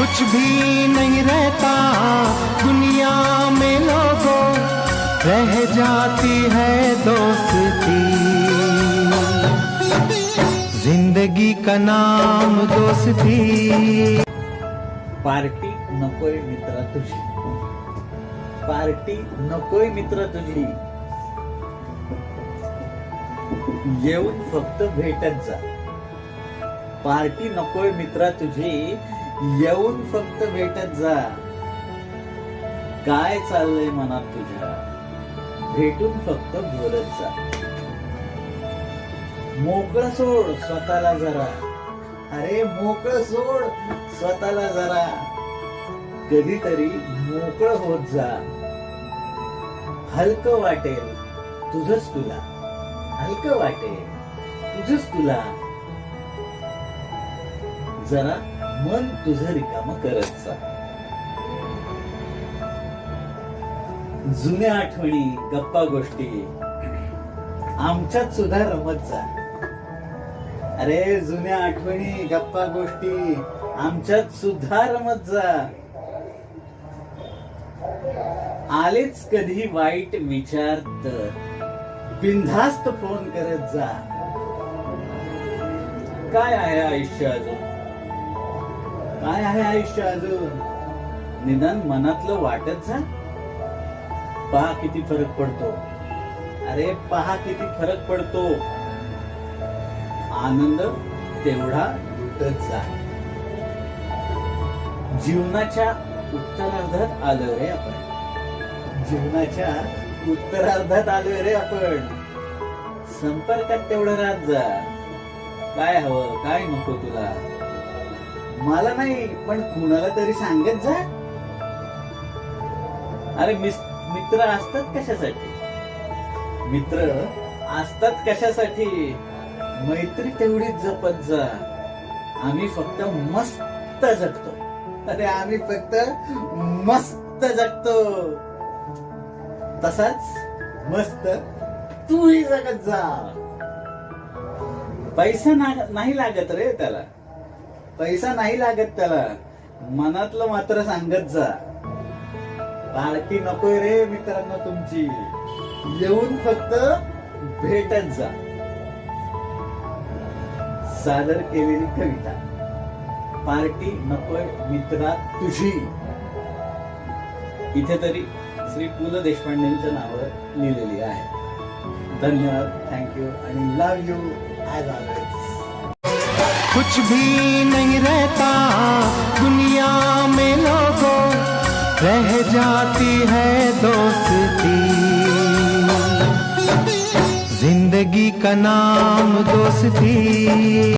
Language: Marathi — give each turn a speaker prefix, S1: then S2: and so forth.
S1: कुछ भी नहीं रहता दुनिया में लोगों, रह जाती है दोस्ती। जिंदगी का नाम दोस्ती।
S2: पार्टी नकोय मित्रा तुझी, पार्टी नकोय मित्र तुझी, येऊन फक्त भेटत जा। पार्टी नकोय मित्रा तुझी, येऊन फक्त भेटत जा। काय चाललंय मनात तुझ्या, भेटून फक्त बोलत जा। मोकळं सोड स्वतःला जरा, अरे मोकळं सोड स्वतःला जरा। कधीतरी मोकळं होत जा, हलकं वाटेल तुझंच तुला, हलकं वाटेल तुझंच तुला। जरा मन तुझं रिकामं करत जा। जुन्या आठवणी गप्पा गोष्टी आमच्यात सुद्धा रमत जा। अरे जुन्या आठवणी गप्पा गोष्टी आमच्यात सुद्धा रमत जा। आलेच कधी वाईट विचार तर बिनधास्त फोन करत जा। काय आहे आयुष्य अजून, काय आहे आयुष्य अजून, निदान मनातलं वाटत जा। पहा किती फरक पडतो, अरे पहा किती फरक पडतो। आनंद तेवढा लुटत जा। जीवनाच्या उत्तरार्धात आलो रे आपण, जीवनाच्या उत्तरार्धात आलोय रे आपण। संपर्कात तेवढं राहत जा। काय हवं काय नको तुला, मला नाही पण कुणाला तरी सांगत जा। अरे मित्र असतात कशासाठी, मित्र असतात कशासाठी, मैत्री तेवढीच जपत जा। आम्ही फक्त मस्त जगतो, अरे आम्ही फक्त मस्त जगतो। तसाच मस्त तूही जगत जा। पैसा नाही लागत रे त्याला, पैसा नाही लागत त्याला, मनातलं मात्र सांगत जा। पार्टी नकोय रे मित्रांनो तुमची, येऊन फक्त भेटत जा। सादर केलेली कविता पार्टी नकोय मित्रा तुझी। इथे तरी श्री पु ल देशपांडेंच्या नावावर लिहिलेली आहे। धन्यवाद, थँक्यू आणि लव यू एज ऑलवेज।
S1: कुछ भी नहीं रहता दुनिया में लोगों, रह जाती है दोस्ती। जिंदगी का नाम दोस्ती।